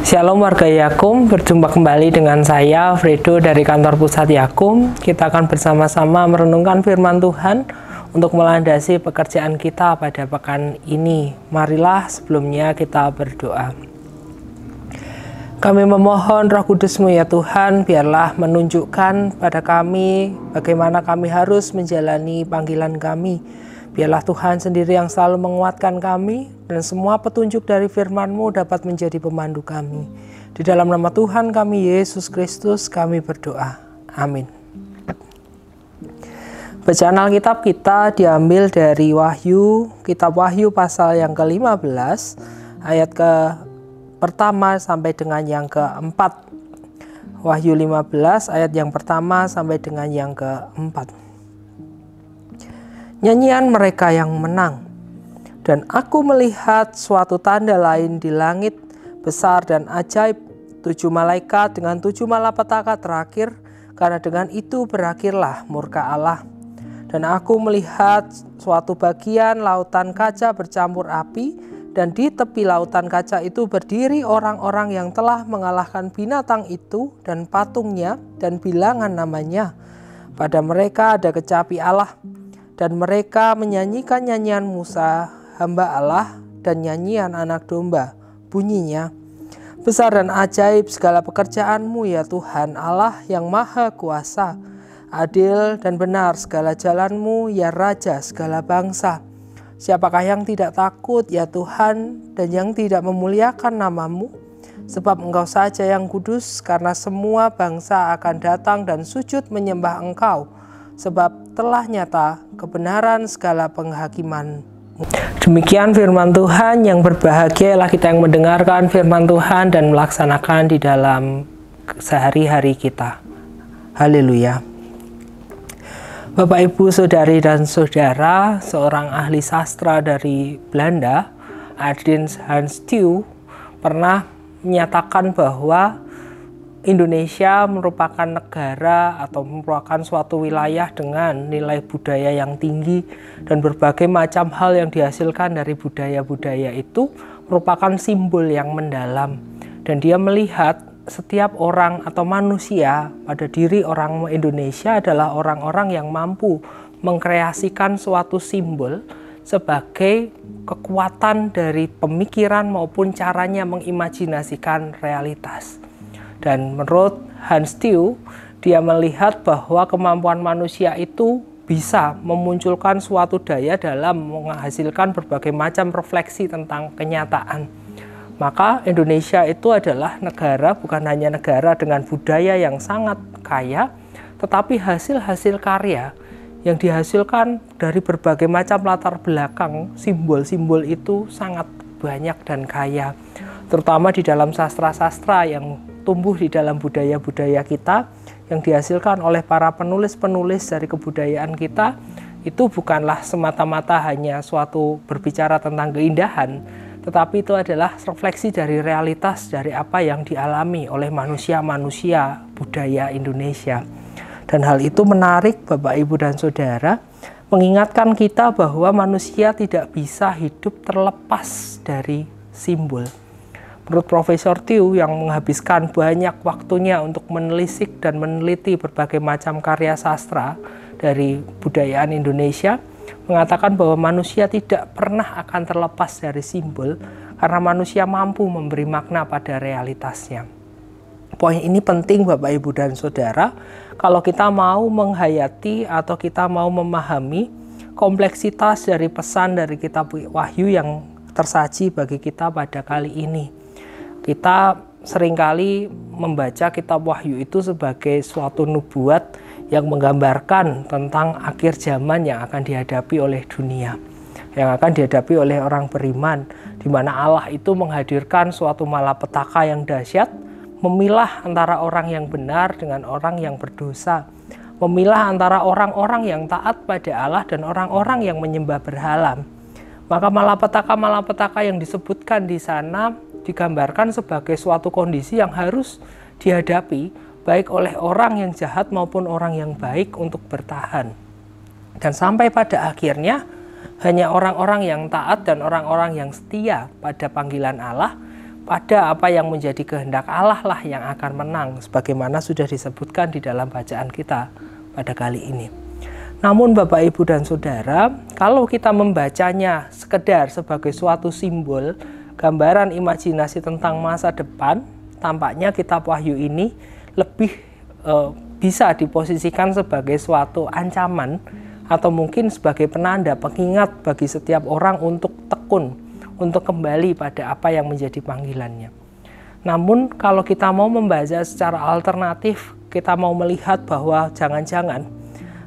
Shalom warga Yakum, berjumpa kembali dengan saya Fredo dari kantor pusat Yakum. Kita akan bersama-sama merenungkan firman Tuhan untuk melandasi pekerjaan kita pada pekan ini. Marilah sebelumnya kita berdoa. Kami memohon Roh Kudus-Mu ya Tuhan, biarlah menunjukkan pada kami bagaimana kami harus menjalani panggilan kami. Biarlah Tuhan sendiri yang selalu menguatkan kami dan semua petunjuk dari firman-Mu dapat menjadi pemandu kami. Di dalam nama Tuhan kami Yesus Kristus kami berdoa. Amin. Bacaan Alkitab kita diambil dari kitab Wahyu pasal yang ke-15 ayat pertama sampai dengan yang keempat. Wahyu 15 ayat yang pertama sampai dengan yang keempat. Nyanyian mereka yang menang. Dan aku melihat suatu tanda lain di langit besar dan ajaib, 7 malaikat dengan 7 malapetaka terakhir, karena dengan itu berakhirlah murka Allah. Dan aku melihat suatu bagian lautan kaca bercampur api, dan di tepi lautan kaca itu berdiri orang-orang yang telah mengalahkan binatang itu dan patungnya dan bilangan namanya. Pada mereka ada kecapi Allah, dan mereka menyanyikan nyanyian Musa, hamba Allah, dan nyanyian anak domba. Bunyinya, besar dan ajaib segala pekerjaan-Mu ya Tuhan Allah yang maha kuasa. Adil dan benar segala jalan-Mu ya Raja segala bangsa. Siapakah yang tidak takut ya Tuhan dan yang tidak memuliakan nama-Mu? Sebab Engkau saja yang kudus, karena semua bangsa akan datang dan sujud menyembah Engkau. Sebab telah nyata kebenaran segala penghakiman. Demikian firman Tuhan. Yang berbahagia ialah kita yang mendengarkan firman Tuhan dan melaksanakan di dalam sehari-hari kita. Haleluya. Bapak, Ibu, Saudari, dan Saudara, seorang ahli sastra dari Belanda, Ardens Hans Steeuw, pernah menyatakan bahwa Indonesia merupakan negara atau merupakan suatu wilayah dengan nilai budaya yang tinggi, dan berbagai macam hal yang dihasilkan dari budaya-budaya itu merupakan simbol yang mendalam. Dan dia melihat setiap orang atau manusia pada diri orang Indonesia adalah orang-orang yang mampu mengkreasikan suatu simbol sebagai kekuatan dari pemikiran maupun caranya mengimajinasikan realitas. Dan menurut Hans Steeuw, dia melihat bahwa kemampuan manusia itu bisa memunculkan suatu daya dalam menghasilkan berbagai macam refleksi tentang kenyataan. Maka Indonesia itu adalah negara, bukan hanya negara dengan budaya yang sangat kaya, tetapi hasil-hasil karya yang dihasilkan dari berbagai macam latar belakang, simbol-simbol itu sangat banyak dan kaya. Terutama di dalam sastra-sastra yang tumbuh di dalam budaya-budaya kita, yang dihasilkan oleh para penulis-penulis dari kebudayaan kita, itu bukanlah semata-mata hanya suatu berbicara tentang keindahan, tetapi itu adalah refleksi dari realitas dari apa yang dialami oleh manusia-manusia budaya Indonesia. Dan hal itu menarik Bapak, Ibu, dan Saudara, mengingatkan kita bahwa manusia tidak bisa hidup terlepas dari simbol. Menurut Profesor Steeuw yang menghabiskan banyak waktunya untuk menelisik dan meneliti berbagai macam karya sastra dari budayaan Indonesia, mengatakan bahwa manusia tidak pernah akan terlepas dari simbol karena manusia mampu memberi makna pada realitasnya. Poin ini penting Bapak, Ibu, dan Saudara, kalau kita mau menghayati atau kita mau memahami kompleksitas dari pesan dari kitab Wahyu yang tersaji bagi kita pada kali ini. Kita seringkali membaca kitab Wahyu itu sebagai suatu nubuat yang menggambarkan tentang akhir zaman yang akan dihadapi oleh dunia, yang akan dihadapi oleh orang beriman, di mana Allah itu menghadirkan suatu malapetaka yang dahsyat, memilah antara orang yang benar dengan orang yang berdosa, memilah antara orang-orang yang taat pada Allah dan orang-orang yang menyembah berhala. Maka malapetaka-malapetaka yang disebutkan di sana digambarkan sebagai suatu kondisi yang harus dihadapi baik oleh orang yang jahat maupun orang yang baik untuk bertahan. Dan sampai pada akhirnya hanya orang-orang yang taat dan orang-orang yang setia pada panggilan Allah pada apa yang menjadi kehendak Allah lah yang akan menang, sebagaimana sudah disebutkan di dalam bacaan kita pada kali ini. Namun Bapak, Ibu, dan Saudara, kalau kita membacanya sekedar sebagai suatu simbol, gambaran imajinasi tentang masa depan, tampaknya kitab Wahyu ini lebih bisa diposisikan sebagai suatu ancaman atau mungkin sebagai penanda pengingat bagi setiap orang untuk tekun, untuk kembali pada apa yang menjadi panggilannya. Namun kalau kita mau membaca secara alternatif, kita mau melihat bahwa jangan-jangan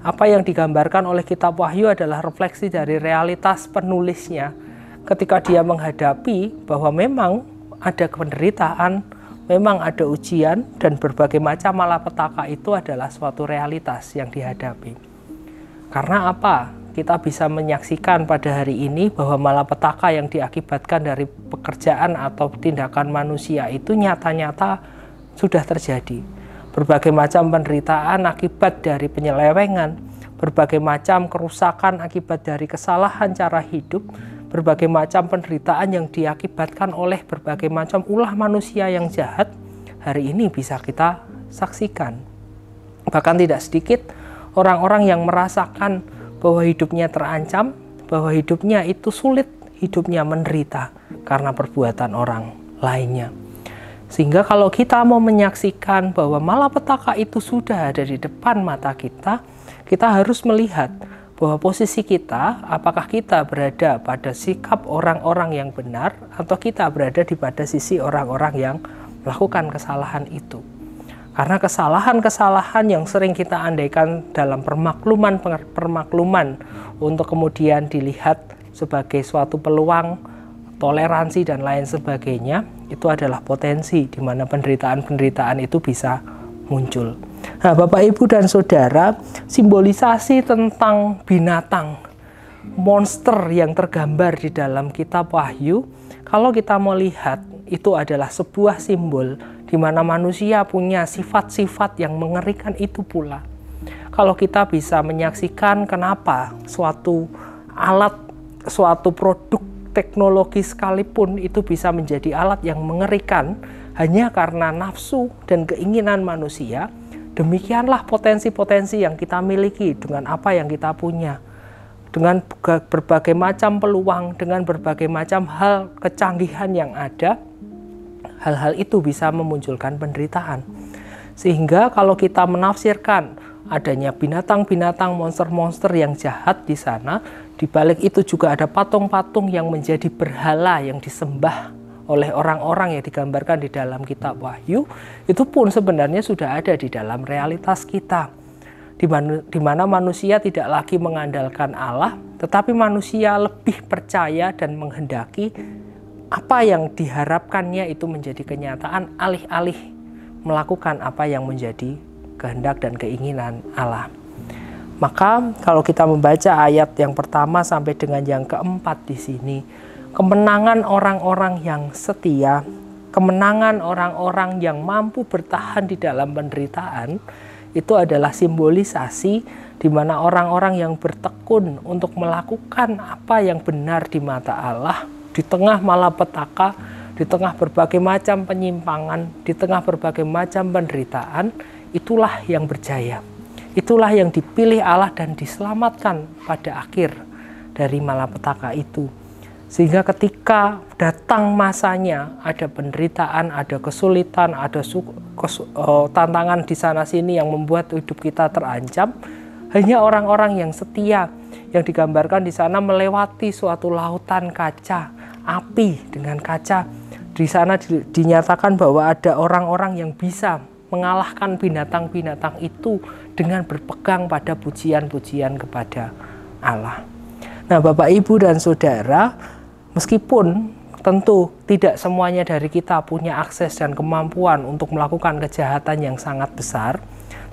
apa yang digambarkan oleh kitab Wahyu adalah refleksi dari realitas penulisnya ketika dia menghadapi bahwa memang ada penderitaan, memang ada ujian, dan berbagai macam malapetaka itu adalah suatu realitas yang dihadapi. Karena apa? Kita bisa menyaksikan pada hari ini bahwa malapetaka yang diakibatkan dari pekerjaan atau tindakan manusia itu nyata-nyata sudah terjadi. Berbagai macam penderitaan akibat dari penyelewengan, berbagai macam kerusakan akibat dari kesalahan cara hidup, berbagai macam penderitaan yang diakibatkan oleh berbagai macam ulah manusia yang jahat, hari ini bisa kita saksikan. Bahkan tidak sedikit orang-orang yang merasakan bahwa hidupnya terancam, bahwa hidupnya itu sulit, hidupnya menderita karena perbuatan orang lainnya. Sehingga kalau kita mau menyaksikan bahwa malapetaka itu sudah ada di depan mata kita, kita harus melihat bahwa posisi kita, apakah kita berada pada sikap orang-orang yang benar atau kita berada di pada sisi orang-orang yang melakukan kesalahan itu. Karena kesalahan-kesalahan yang sering kita andaikan dalam permakluman untuk kemudian dilihat sebagai suatu peluang, toleransi, dan lain sebagainya, itu adalah potensi di mana penderitaan-penderitaan itu bisa muncul. Nah, Bapak, Ibu, dan Saudara, simbolisasi tentang binatang, monster yang tergambar di dalam kitab Wahyu, kalau kita mau lihat, itu adalah sebuah simbol di mana manusia punya sifat-sifat yang mengerikan itu pula. Kalau kita bisa menyaksikan kenapa suatu alat, suatu produk teknologi sekalipun itu bisa menjadi alat yang mengerikan hanya karena nafsu dan keinginan manusia, demikianlah potensi-potensi yang kita miliki dengan apa yang kita punya. Dengan berbagai macam peluang, dengan berbagai macam hal kecanggihan yang ada, hal-hal itu bisa memunculkan penderitaan. Sehingga kalau kita menafsirkan adanya binatang-binatang, monster-monster yang jahat di sana, di balik itu juga ada patung-patung yang menjadi berhala yang disembah oleh orang-orang yang digambarkan di dalam kitab Wahyu, itu pun sebenarnya sudah ada di dalam realitas kita. Di mana manusia tidak lagi mengandalkan Allah, tetapi manusia lebih percaya dan menghendaki apa yang diharapkannya itu menjadi kenyataan alih-alih melakukan apa yang menjadi kehendak dan keinginan Allah. Maka kalau kita membaca ayat yang pertama sampai dengan yang keempat di sini, kemenangan orang-orang yang setia, kemenangan orang-orang yang mampu bertahan di dalam penderitaan, itu adalah simbolisasi di mana orang-orang yang bertekun untuk melakukan apa yang benar di mata Allah, di tengah malapetaka, di tengah berbagai macam penyimpangan, di tengah berbagai macam penderitaan, itulah yang berjaya. Itulah yang dipilih Allah dan diselamatkan pada akhir dari malapetaka itu. Sehingga ketika datang masanya, ada penderitaan, ada kesulitan, ada tantangan di sana-sini yang membuat hidup kita terancam, hanya orang-orang yang setia yang digambarkan di sana melewati suatu lautan kaca, api dengan kaca. Di sana dinyatakan bahwa ada orang-orang yang bisa mengalahkan binatang-binatang itu dengan berpegang pada pujian-pujian kepada Allah. Nah, Bapak, Ibu, dan Saudara, meskipun tentu tidak semuanya dari kita punya akses dan kemampuan untuk melakukan kejahatan yang sangat besar,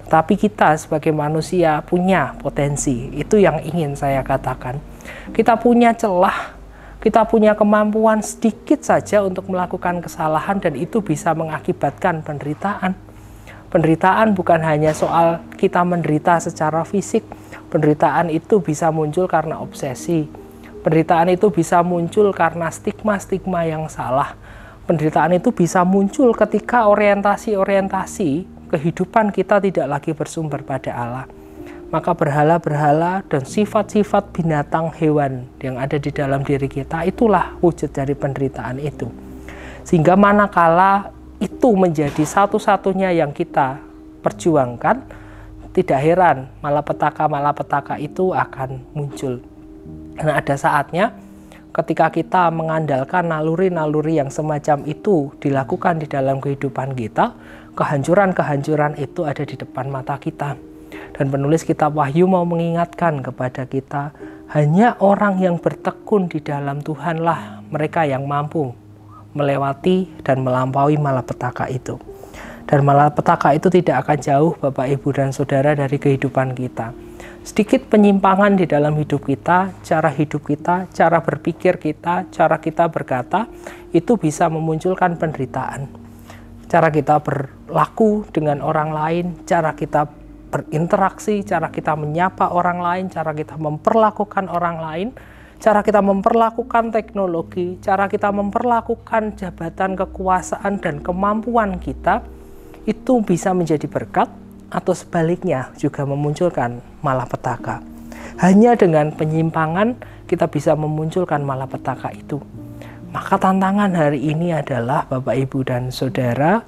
tetapi kita sebagai manusia punya potensi. Itu yang ingin saya katakan. Kita punya celah, kita punya kemampuan sedikit saja untuk melakukan kesalahan, dan itu bisa mengakibatkan penderitaan. Penderitaan bukan hanya soal kita menderita secara fisik. Penderitaan itu bisa muncul karena obsesi. Penderitaan itu bisa muncul karena stigma-stigma yang salah. Penderitaan itu bisa muncul ketika orientasi kehidupan kita tidak lagi bersumber pada Allah. Maka berhala-berhala dan sifat-sifat binatang hewan yang ada di dalam diri kita, itulah wujud dari penderitaan itu. Sehingga manakala itu menjadi satu-satunya yang kita perjuangkan, tidak heran malapetaka itu akan muncul. Karena ada saatnya ketika kita mengandalkan naluri-naluri yang semacam itu dilakukan di dalam kehidupan kita, kehancuran-kehancuran itu ada di depan mata kita. Dan penulis kitab Wahyu mau mengingatkan kepada kita, hanya orang yang bertekun di dalam Tuhanlah mereka yang mampu melewati dan melampaui malapetaka itu. Dan malapetaka itu tidak akan jauh Bapak, Ibu, dan Saudara dari kehidupan kita. Sedikit penyimpangan di dalam hidup kita, cara hidup kita, cara berpikir kita, cara kita berkata, itu bisa memunculkan penderitaan. Cara kita berlaku dengan orang lain, cara kita berinteraksi, cara kita menyapa orang lain, cara kita memperlakukan orang lain, cara kita memperlakukan teknologi, cara kita memperlakukan jabatan kekuasaan dan kemampuan kita, itu bisa menjadi berkat, atau sebaliknya juga memunculkan malapetaka. Hanya dengan penyimpangan kita bisa memunculkan malapetaka itu. Maka tantangan hari ini adalah Bapak, Ibu, dan Saudara,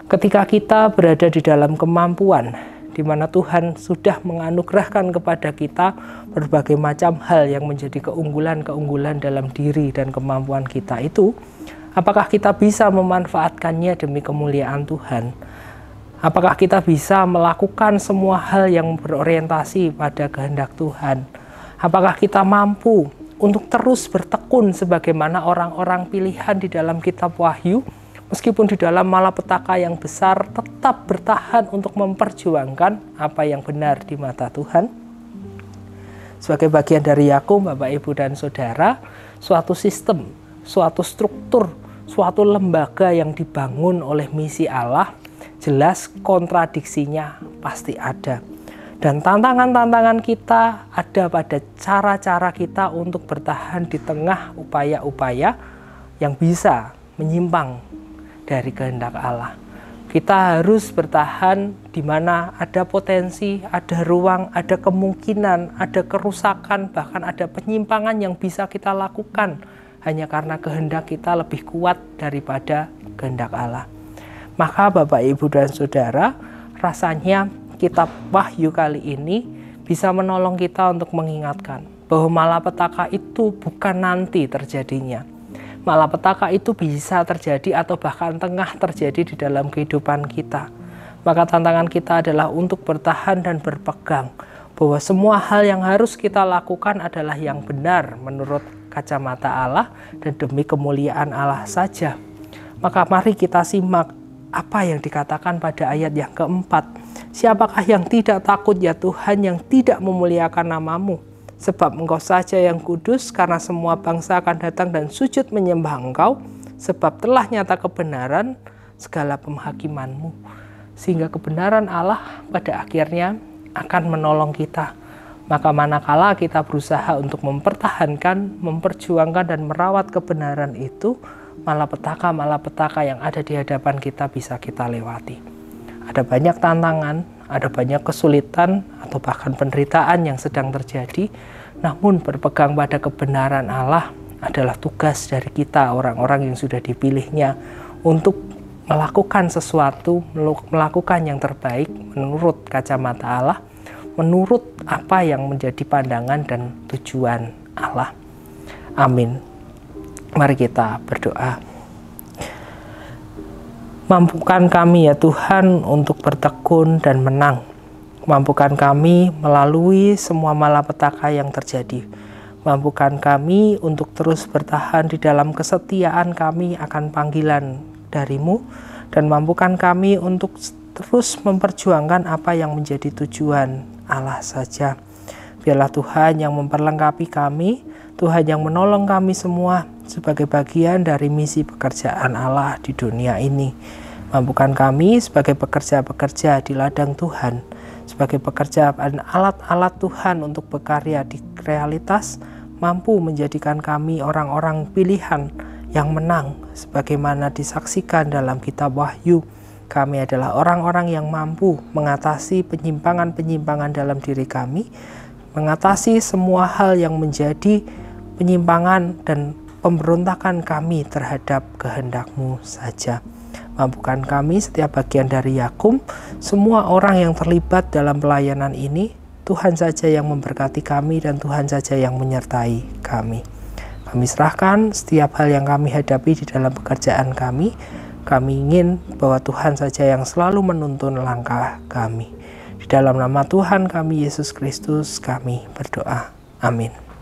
ketika kita berada di dalam kemampuan di mana Tuhan sudah menganugerahkan kepada kita berbagai macam hal yang menjadi keunggulan-keunggulan dalam diri dan kemampuan kita itu, apakah kita bisa memanfaatkannya demi kemuliaan Tuhan? Apakah kita bisa melakukan semua hal yang berorientasi pada kehendak Tuhan? Apakah kita mampu untuk terus bertekun sebagaimana orang-orang pilihan di dalam kitab Wahyu, meskipun di dalam malapetaka yang besar tetap bertahan untuk memperjuangkan apa yang benar di mata Tuhan? Sebagai bagian dari Yakub, Bapak, Ibu, dan Saudara, suatu sistem, suatu struktur, suatu lembaga yang dibangun oleh misi Allah, jelas kontradiksinya pasti ada. Dan tantangan-tantangan kita ada pada cara-cara kita untuk bertahan di tengah upaya-upaya yang bisa menyimpang dari kehendak Allah. Kita harus bertahan di mana ada potensi, ada ruang, ada kemungkinan, ada kerusakan, bahkan ada penyimpangan yang bisa kita lakukan hanya karena kehendak kita lebih kuat daripada kehendak Allah. Maka Bapak, Ibu, dan Saudara, rasanya kitab Wahyu kali ini bisa menolong kita untuk mengingatkan bahwa malapetaka itu bukan nanti terjadinya. Malapetaka itu bisa terjadi atau bahkan tengah terjadi di dalam kehidupan kita. Maka tantangan kita adalah untuk bertahan dan berpegang bahwa semua hal yang harus kita lakukan adalah yang benar menurut kacamata Allah dan demi kemuliaan Allah saja. Maka mari kita simak apa yang dikatakan pada ayat yang keempat. Siapakah yang tidak takut ya Tuhan, yang tidak memuliakan namamu? Sebab engkau saja yang kudus, karena semua bangsa akan datang dan sujud menyembah engkau. Sebab telah nyata kebenaran segala penghakimanmu. Sehingga kebenaran Allah pada akhirnya akan menolong kita. Maka manakala kita berusaha untuk mempertahankan, memperjuangkan, dan merawat kebenaran itu, malapetaka yang ada di hadapan kita bisa kita lewati. Ada banyak tantangan, ada banyak kesulitan, atau bahkan penderitaan yang sedang terjadi. Namun berpegang pada kebenaran Allah adalah tugas dari kita, orang-orang yang sudah dipilihnya, untuk melakukan sesuatu, melakukan yang terbaik menurut kacamata Allah, menurut apa yang menjadi pandangan dan tujuan Allah. Amin. Mari kita berdoa. Mampukan kami ya Tuhan untuk bertekun dan menang. Mampukan kami melalui semua malapetaka yang terjadi. Mampukan kami untuk terus bertahan di dalam kesetiaan kami akan panggilan dari-Mu. Dan mampukan kami untuk terus memperjuangkan apa yang menjadi tujuan Allah saja. Biarlah Tuhan yang memperlengkapi kami, Tuhan yang menolong kami semua sebagai bagian dari misi pekerjaan Allah di dunia ini. Mampukan kami sebagai pekerja-pekerja di ladang Tuhan, sebagai pekerjaan alat-alat Tuhan untuk berkarya di realitas, mampu menjadikan kami orang-orang pilihan yang menang. Sebagaimana disaksikan dalam kitab Wahyu, kami adalah orang-orang yang mampu mengatasi penyimpangan-penyimpangan dalam diri kami, mengatasi semua hal yang menjadi penyimpangan dan pemberontakan kami terhadap kehendak-Mu saja. Mampukan kami setiap bagian dari Yakum, semua orang yang terlibat dalam pelayanan ini, Tuhan saja yang memberkati kami dan Tuhan saja yang menyertai kami. Kami serahkan setiap hal yang kami hadapi di dalam pekerjaan kami. Kami ingin bahwa Tuhan saja yang selalu menuntun langkah kami. Di dalam nama Tuhan kami Yesus Kristus kami berdoa. Amin.